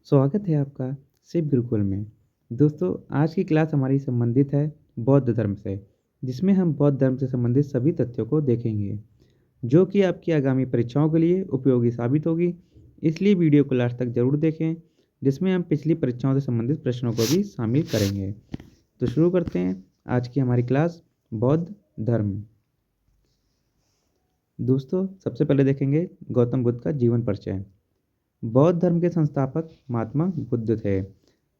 स्वागत है आपका शिव गुरुकुल में। दोस्तों, आज की क्लास हमारी संबंधित है बौद्ध धर्म से, जिसमें हम बौद्ध धर्म से संबंधित सभी तथ्यों को देखेंगे, जो कि आपकी आगामी परीक्षाओं के लिए उपयोगी साबित होगी। इसलिए वीडियो को लास्ट तक जरूर देखें, जिसमें हम पिछली परीक्षाओं से संबंधित प्रश्नों को भी शामिल करेंगे। तो शुरू करते हैं आज की हमारी क्लास बौद्ध धर्म। दोस्तों, सबसे पहले देखेंगे गौतम बुद्ध का जीवन परिचय। बौद्ध धर्म के संस्थापक महात्मा बुद्ध थे।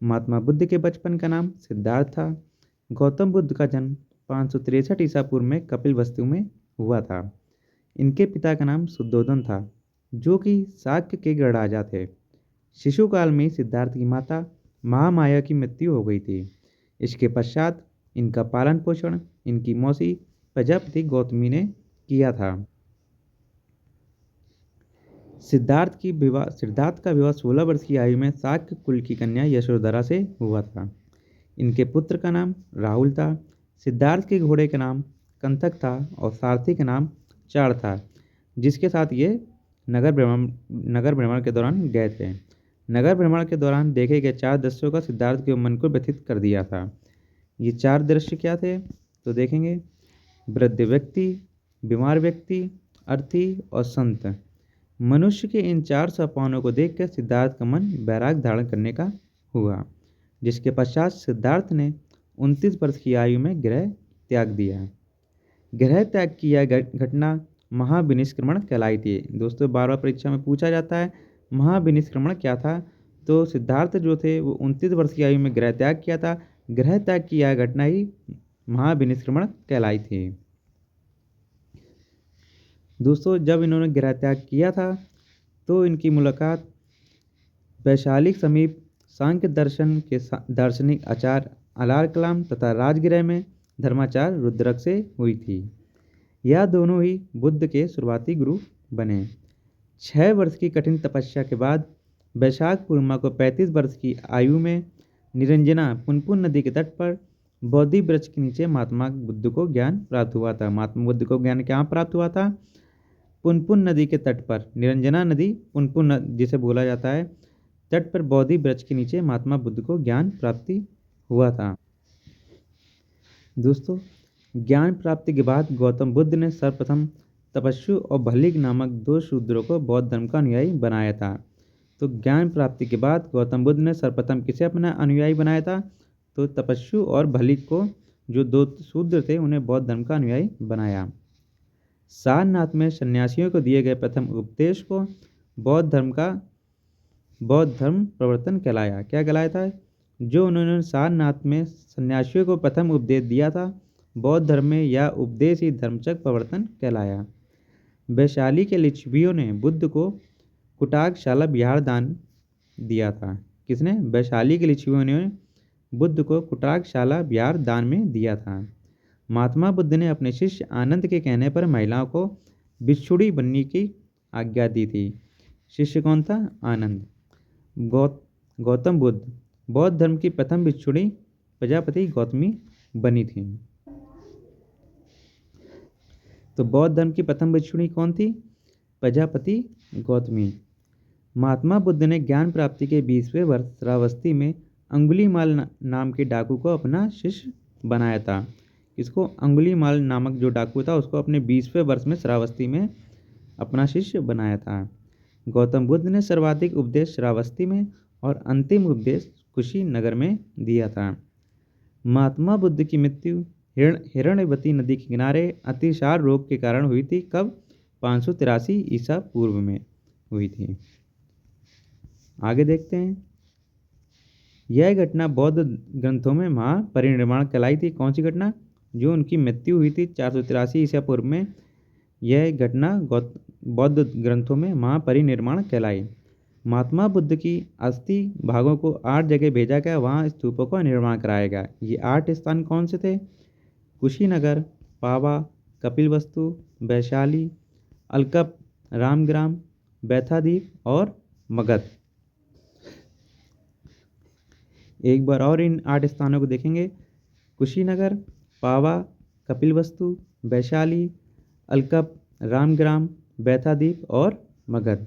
महात्मा बुद्ध के बचपन का नाम सिद्धार्थ था। गौतम बुद्ध का जन्म 563 ईसा पूर्व में कपिलवस्तु में हुआ था। इनके पिता का नाम शुद्धोधन था, जो कि शाक्य के गणराजा थे। शिशुकाल में सिद्धार्थ की माता महामाया की मृत्यु हो गई थी। इसके पश्चात इनका पालन पोषण इनकी मौसी प्रजापति गौतमी ने किया था। सिद्धार्थ का विवाह 16 वर्ष की आयु में शाक्य कुल की कन्या यशोधरा से हुआ था। इनके पुत्र का नाम राहुल था। सिद्धार्थ के घोड़े का नाम कंथक था और सारथी का नाम चार था, जिसके साथ ये नगर भ्रमण के दौरान गए थे। नगर भ्रमण के दौरान देखे गए 4 दृश्यों का सिद्धार्थ के मन को व्यथित कर दिया था। ये 4 दृश्य क्या थे तो देखेंगे। वृद्ध व्यक्ति, बीमार व्यक्ति, अर्थी और संत। मनुष्य के इन 4 स्वभावों को देखकर सिद्धार्थ का मन वैराग धारण करने का हुआ, जिसके पश्चात सिद्धार्थ ने 29 वर्ष की आयु में गृह त्याग दिया। गृह त्याग की यह घटना महाविनिष्क्रमण कहलाई थी। दोस्तों, बार बार परीक्षा में पूछा जाता है महाविनिष्क्रमण क्या था। तो सिद्धार्थ जो थे वो 29 वर्ष की आयु में गृह त्याग किया था। गृह त्याग की यह घटना ही महाविनिष्क्रमण कहलाई थी। दोस्तों, जब इन्होंने गृह त्याग किया था तो इनकी मुलाकात वैशाली समीप सांख्य दर्शन के दार्शनिक आचार्य अलार कलाम तथा राजगृह में धर्माचार्य रुद्रक से हुई थी। यह दोनों ही बुद्ध के शुरुआती गुरु बने। 6 वर्ष की कठिन तपस्या के बाद वैशाख पूर्णिमा को 35 वर्ष की आयु में निरंजना पुनपुन नदी के तट पर बोधि वृक्ष के नीचे महात्मा बुद्ध को ज्ञान प्राप्त हुआ था। महात्मा बुद्ध को ज्ञान कहाँ प्राप्त हुआ था? पुनपुन नदी के तट पर। निरंजना नदी पुनपुन जिसे बोला जाता है, तट पर बोधि वृक्ष के नीचे महात्मा बुद्ध को ज्ञान प्राप्ति हुआ था। दोस्तों, ज्ञान प्राप्ति के बाद गौतम बुद्ध ने सर्वप्रथम तपस्वी और भल्लिक नामक 2 शूद्रों को बौद्ध धर्म का अनुयायी बनाया था। तो ज्ञान प्राप्ति के बाद गौतम बुद्ध ने सर्वप्रथम किसे अपना अनुयायी बनाया था? तो तपस्वी और भल्लिक को, जो 2 शूद्र थे, उन्हें बौद्ध धर्म का अनुयायी बनाया। सारनाथ में सन्यासियों को दिए गए प्रथम उपदेश को बौद्ध धर्म प्रवर्तन कहलाया। क्या कहलाया था? जो उन्होंने सारनाथ में सन्यासियों को प्रथम उपदेश दिया था बौद्ध धर्म में, यह उपदेश ही धर्मचक्र प्रवर्तन कहलाया। वैशाली के लिच्छवियों ने बुद्ध को कुटाकशाला विहार दान दिया था। किसने? वैशाली के लिच्छवियों ने बुद्ध को कुटाकशाला विहार दान में दिया था। महात्मा बुद्ध ने अपने शिष्य आनंद के कहने पर महिलाओं को भिक्षुणी बनने की आज्ञा दी थी। शिष्य कौन था? आनंद। गौतम बुद्ध बौद्ध धर्म की प्रथम भिक्षुणी प्रजापति गौतमी बनी थी। तो बौद्ध धर्म की प्रथम भिक्षुणी कौन थी? प्रजापति गौतमी। महात्मा बुद्ध ने ज्ञान प्राप्ति के 20वें वर्ष श्रावस्ती में अंगुलीमाल नाम के डाकू को अपना शिष्य बनाया था। इसको अंगुलीमाल नामक जो डाकू था उसको अपने 20वें वर्ष में श्रावस्ती में अपना शिष्य बनाया था। गौतम बुद्ध ने सर्वाधिक उपदेश श्रावस्ती में और अंतिम उपदेश कुशीनगर में दिया था। महात्मा बुद्ध की मृत्यु हिरण्यवती नदी के किनारे अतिसार रोग के कारण हुई थी। कब? 583 ईसा पूर्व में हुई थी। आगे देखते हैं। यह घटना बौद्ध ग्रंथों में महापरिनिर्वाण कहलाई थी। कौन सी घटना? जो उनकी मृत्यु हुई थी 483 ईसा पूर्व में, यह घटना बौद्ध ग्रंथों में महापरिनिर्वाण कहलाई। महात्मा बुद्ध की अस्थि भागों को 8 जगह भेजा गया, वहाँ स्तूपों का निर्माण कराया गया। ये 8 स्थान कौन से थे? कुशीनगर, पावा, कपिलवस्तु, वैशाली, अलकप, रामग्राम, बैथादीप और मगध। एक बार और इन 8 स्थानों को देखेंगे। कुशीनगर, पावा, कपिलवस्तु, वैशाली, अलकप, रामग्राम, बैथादीप और मगध।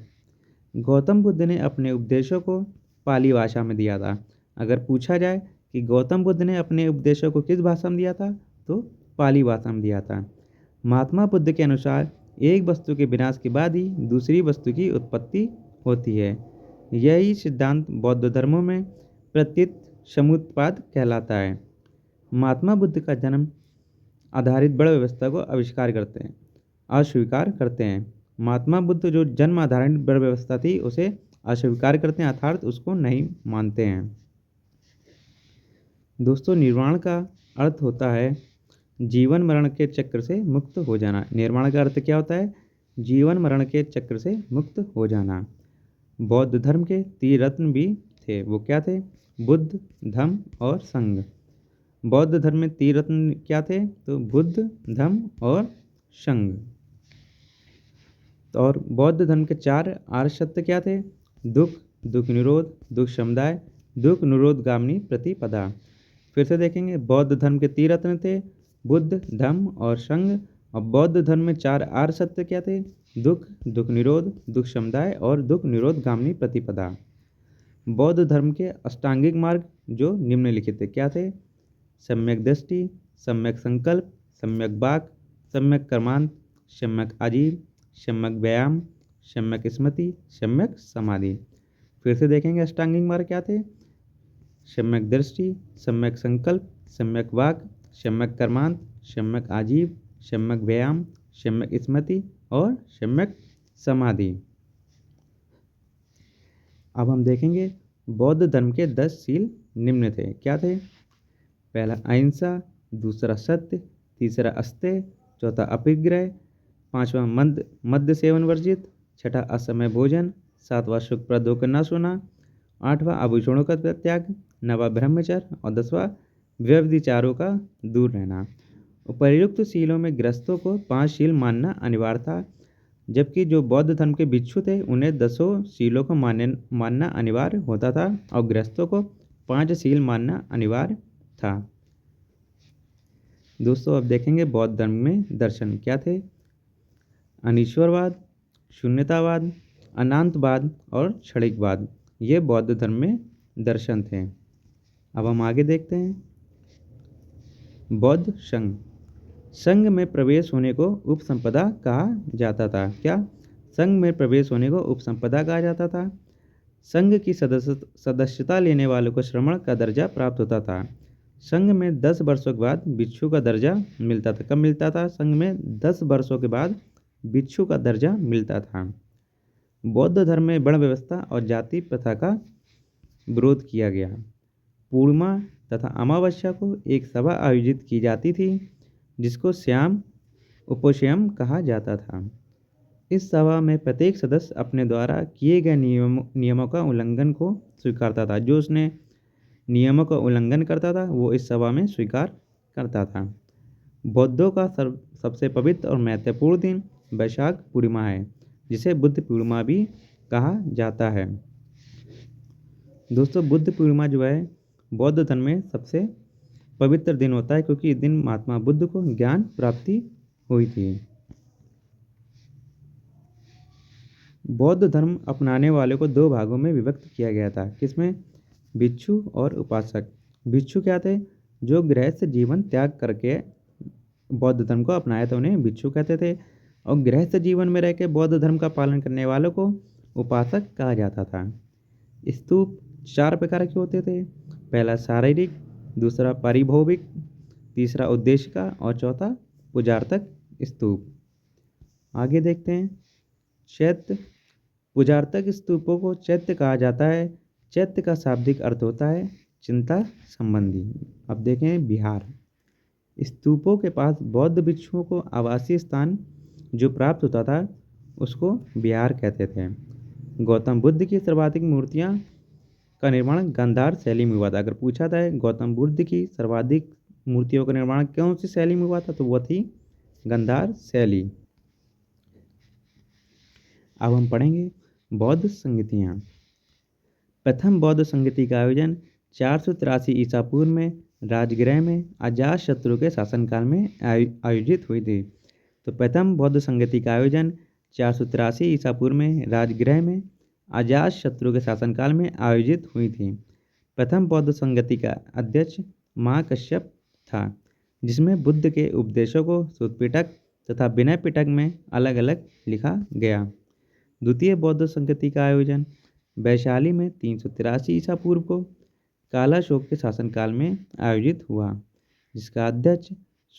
गौतम बुद्ध ने अपने उपदेशों को पाली भाषा में दिया था। अगर पूछा जाए कि गौतम बुद्ध ने अपने उपदेशों को किस भाषा में दिया था, तो पाली भाषा में दिया था। महात्मा बुद्ध के अनुसार एक वस्तु के विनाश के बाद ही दूसरी वस्तु की उत्पत्ति होती है। यही सिद्धांत बौद्ध धर्मों में प्रतीत समुत्पाद कहलाता है। महात्मा बुद्ध का जन्म आधारित बड़ व्यवस्था को अस्वीकार करते हैं। महात्मा बुद्ध जो जन्म आधारित बड़ व्यवस्था थी उसे अस्वीकार करते हैं, अर्थात उसको नहीं मानते हैं। दोस्तों, निर्वाण का अर्थ होता है जीवन मरण के चक्र से मुक्त हो जाना। निर्वाण का अर्थ क्या होता है? जीवन मरण के चक्र से मुक्त हो जाना। बौद्ध धर्म के 3 रत्न भी थे, वो क्या थे? बुद्ध, धम्म और संघ। बौद्ध धर्म में 3 रत्न क्या थे? तो बुद्ध, धम्म और संघ। और बौद्ध धर्म के 4 आर्य सत्य क्या थे? दुख, दुख निरोध, दुख समुदाय, दुख निरोध गामिनी प्रतिपदा। फिर से देखेंगे, बौद्ध धर्म के 3 रत्न थे, बुद्ध, धम्म और संघ। और बौद्ध धर्म में 4 आर्य सत्य क्या थे? दुख, दुख निरोध, दुख समुदाय और दुख निरोध गामिनी प्रतिपदा। बौद्ध धर्म के अष्टांगिक मार्ग जो निम्नलिखित थे क्या थे? सम्यक दृष्टि, सम्यक संकल्प, सम्यक वाक, सम्यक कर्मांत, सम्यक आजीव, सम्यक व्यायाम, सम्यक स्मृति, सम्यक समाधि। फिर से देखेंगे अष्टांगिक मार्ग क्या थे? सम्यक दृष्टि, सम्यक संकल्प, सम्यक वाक, सम्यक कर्मांत, सम्यक आजीव, सम्यक व्यायाम, सम्यक स्मृति और सम्यक समाधि। अब हम देखेंगे बौद्ध धर्म के 10 शील निम्न थे। क्या थे? पहला अहिंसा, दूसरा सत्य, तीसरा अस्तेय, चौथा अपरिग्रह, 5वां मद्य सेवन वर्जित, 6ठा असमय भोजन, 7वां सुखप्रद होकर न सोना, 8वां आभूषणों का त्याग, 9वां ब्रह्मचर्य और 10वां व्यभिचारों का दूर रहना। उपर्युक्त शीलों में गृहस्थों को 5 शील मानना अनिवार्य था, जबकि जो बौद्ध धर्म के भिक्षु थे उन्हें 10 शीलों को मानना अनिवार्य होता था और गृहस्थों को 5 शील मानना अनिवार्य था। दोस्तों, अब देखेंगे बौद्ध धर्म में दर्शन क्या थे? अनीश्वरवाद, शून्यतावाद, अनांतवाद और क्षणिकवाद, ये बौद्ध धर्म में दर्शन थे। अब हम आगे देखते हैं बौद्ध संघ। संघ में प्रवेश होने को उपसंपदा कहा जाता था। क्या? संघ में प्रवेश होने को उपसंपदा कहा जाता था। संघ की सदस्यता लेने वालों को श्रमण का दर्जा प्राप्त होता था। संघ में 10 वर्षों के बाद भिक्षु का दर्जा मिलता था। कब मिलता था? संघ में 10 वर्षों के बाद भिक्षु का दर्जा मिलता था। बौद्ध धर्म में वर्ण व्यवस्था और जाति प्रथा का विरोध किया गया। पूर्णिमा तथा अमावस्या को एक सभा आयोजित की जाती थी जिसको श्याम उपोषयम कहा जाता था। इस सभा में प्रत्येक सदस्य अपने द्वारा किए गए नियमों का उल्लंघन को स्वीकारता था। जो उसने नियमों का उल्लंघन करता था वो इस सभा में स्वीकार करता था। बौद्धों का सबसे पवित्र और महत्वपूर्ण दिन वैशाख पूर्णिमा है, जिसे बुद्ध पूर्णिमा भी कहा जाता है। दोस्तों, बुद्ध पूर्णिमा जो है बौद्ध धर्म में सबसे पवित्र दिन होता है, क्योंकि इस दिन महात्मा बुद्ध को ज्ञान प्राप्ति हुई थी। बौद्ध धर्म अपनाने वालों को 2 भागों में विभक्त किया गया था। किसमें? भिक्षु और उपासक। भिक्षु क्या थे? जो गृहस्थ जीवन त्याग करके बौद्ध धर्म को अपनाया था उन्हें भिक्षु कहते थे, और गृहस्थ जीवन में रह के बौद्ध धर्म का पालन करने वालों को उपासक कहा जाता था। स्तूप 4 प्रकार के होते थे। पहला शारीरिक, दूसरा पारिभौमिक, तीसरा उद्देश्य का और चौथा पूजार्थक स्तूप। आगे देखते हैं चैत्य। पूजार्थक स्तूपों को चैत्य कहा जाता है। चैत्य का शाब्दिक अर्थ होता है चिंता संबंधी। अब देखें बिहार। स्तूपों के पास बौद्ध भिक्षुओं को आवासीय स्थान जो प्राप्त होता था उसको बिहार कहते थे। गौतम बुद्ध की सर्वाधिक मूर्तियाँ का निर्माण गांधार शैली में हुआ था। अगर पूछा था गौतम बुद्ध की सर्वाधिक मूर्तियों का निर्माण कौन सी शैली में हुआ था, तो वह थी गांधार शैली। अब हम पढ़ेंगे बौद्ध संगतियाँ। प्रथम बौद्ध संगति का आयोजन 483 ईसा पूर्व में राजगृह में अजातशत्रु के शासनकाल में आयोजित हुई थी। तो प्रथम बौद्ध संगति का आयोजन 483 ईसा पूर्व में राजगृह में अजातशत्रु के शासनकाल में आयोजित हुई थी। प्रथम बौद्ध संगति का अध्यक्ष महाकश्यप था, जिसमें बुद्ध के उपदेशों को सूत पिटक तथा विनय पिटक में अलग अलग लिखा गया। द्वितीय बौद्ध संगति का आयोजन वैशाली में 383 ईसा पूर्व को कालाशोक के शासनकाल में आयोजित हुआ, जिसका अध्यक्ष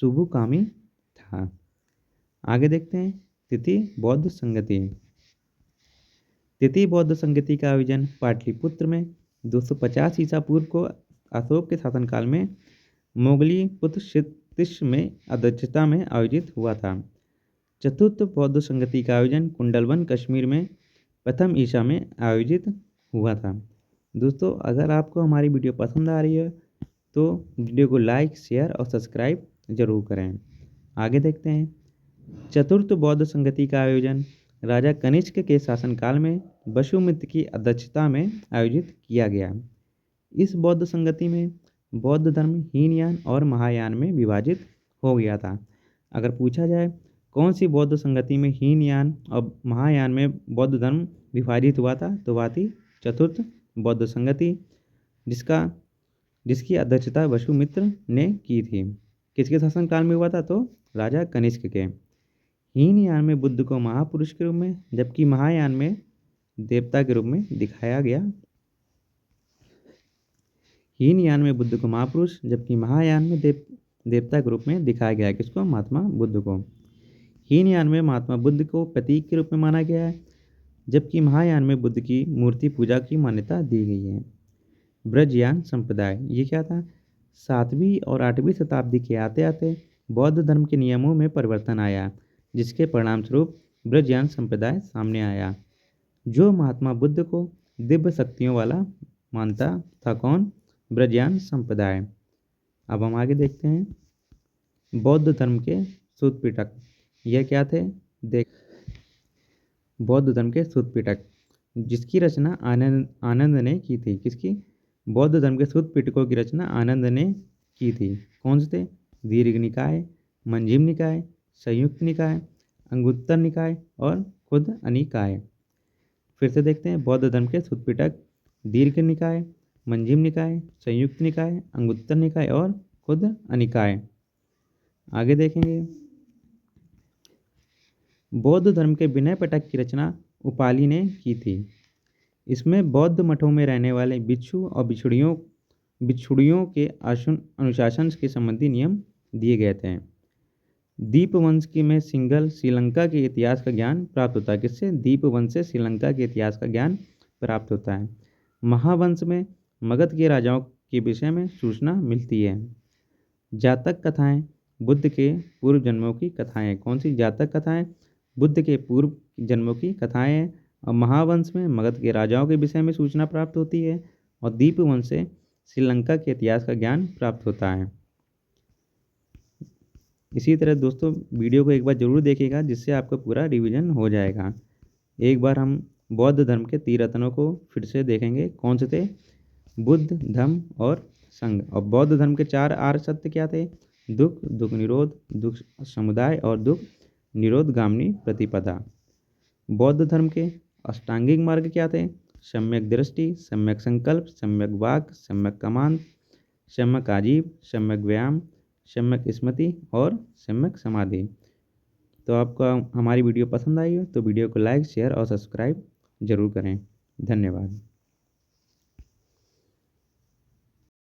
सुबुकामी था। आगे देखते हैं तृतीय बौद्ध संगति। तृतीय बौद्ध संगति का आयोजन पाटलिपुत्र में 250 ईसा पूर्व को अशोक के शासनकाल में मोगली पुत्र क्षितिश में अध्यक्षता में आयोजित हुआ था। चतुर्थ बौद्ध संगति का आयोजन कुंडलवन कश्मीर में प्रथम ईसा में आयोजित हुआ था। दोस्तों, अगर आपको हमारी वीडियो पसंद आ रही है तो वीडियो को लाइक, शेयर और सब्सक्राइब जरूर करें। आगे देखते हैं चतुर्थ बौद्ध संगति का आयोजन राजा कनिष्क के शासनकाल में वसुमित्र की अध्यक्षता में आयोजित किया गया। इस बौद्ध संगति में बौद्ध धर्म हीनयान और महायान में विभाजित हो गया था। अगर पूछा जाए कौन सी बौद्ध संगति में हीनयान और महायान में बौद्ध धर्म विभाजित हुआ था, तो वह थी चतुर्थ बौद्ध संगति, जिसकी अध्यक्षता वसुमित्र ने की थी। किसके शासनकाल में हुआ था, तो राजा कनिष्क के। हीनयान में बुद्ध को महापुरुष के रूप में, जबकि महायान में देवता के रूप में दिखाया गया। हीनयान में बुद्ध को महापुरुष, जबकि महायान में देवता के रूप में दिखाया गया है। किसको? महात्मा बुद्ध को। हीनयान में महात्मा बुद्ध को प्रतीक के रूप में माना गया है, जबकि महायान में बुद्ध की मूर्ति पूजा की मान्यता दी गई है। ब्रजयान संप्रदाय, ये क्या था? 7वीं और 8वीं शताब्दी के आते आते बौद्ध धर्म के नियमों में परिवर्तन आया, जिसके परिणामस्वरूप ब्रजयान संप्रदाय सामने आया, जो महात्मा बुद्ध को दिव्य शक्तियों वाला मानता था। कौन? ब्रजयान संप्रदाय। अब हम आगे देखते हैं बौद्ध धर्म के सूत पिटक। यह क्या थे? बौद्ध धर्म के सूत पिटक, जिसकी रचना आनंद ने की थी। किसकी? बौद्ध धर्म के सूत पिटकों की रचना आनंद ने की थी। कौन से थे? दीर्घ निकाय, मंजिम निकाय, संयुक्त निकाय, अंगुत्तर निकाय और खुद अनिकाय। फिर से देखते हैं बौद्ध धर्म के सूत पिटक: दीर्घ निकाय, मंजिम निकाय, संयुक्त निकाय, अंगुत्तर निकाय और खुद अनिकाय। आगे देखेंगे बौद्ध धर्म के विनय पिटक की रचना उपाली ने की थी। इसमें बौद्ध मठों में रहने वाले भिक्षु और भिक्षुणियों के अनुशासन के संबंधी नियम दिए गए थे। दीपवंश में श्रीलंका के इतिहास का ज्ञान प्राप्त होता है। किससे? दीपवंश से श्रीलंका के इतिहास का ज्ञान प्राप्त होता है। महावंश में मगध के राजाओं के विषय में सूचना मिलती है। जातक कथाएं बुद्ध के पूर्व जन्मों की कथाएं। कौन सी? जातक कथाएं बुद्ध के पूर्व जन्मों की कथाएं हैं। और महावंश में मगध के राजाओं के विषय में सूचना प्राप्त होती है। और दीपवंश से श्रीलंका के इतिहास का ज्ञान प्राप्त होता है। इसी तरह दोस्तों वीडियो को एक बार जरूर देखिएगा, जिससे आपका पूरा रिवीजन हो जाएगा। एक बार हम बौद्ध धर्म के तीरत्नों को फिर से देखेंगे। कौन से थे? बुद्ध, धम्म और संघ। और बौद्ध धर्म के 4 आर्य सत्य क्या थे? दुख, दुख निरोध, दुख समुदाय और दुख निरोधगामिनी प्रतिपदा। बौद्ध धर्म के अष्टांगिक मार्ग क्या थे? सम्यक दृष्टि, सम्यक संकल्प, सम्यक वाक, सम्यक कमांड, सम्यक आजीव, सम्यक व्यायाम, सम्यक स्मृति और सम्यक समाधि। तो आपको हमारी वीडियो पसंद आई हो तो वीडियो को लाइक, शेयर और सब्सक्राइब जरूर करें। धन्यवाद।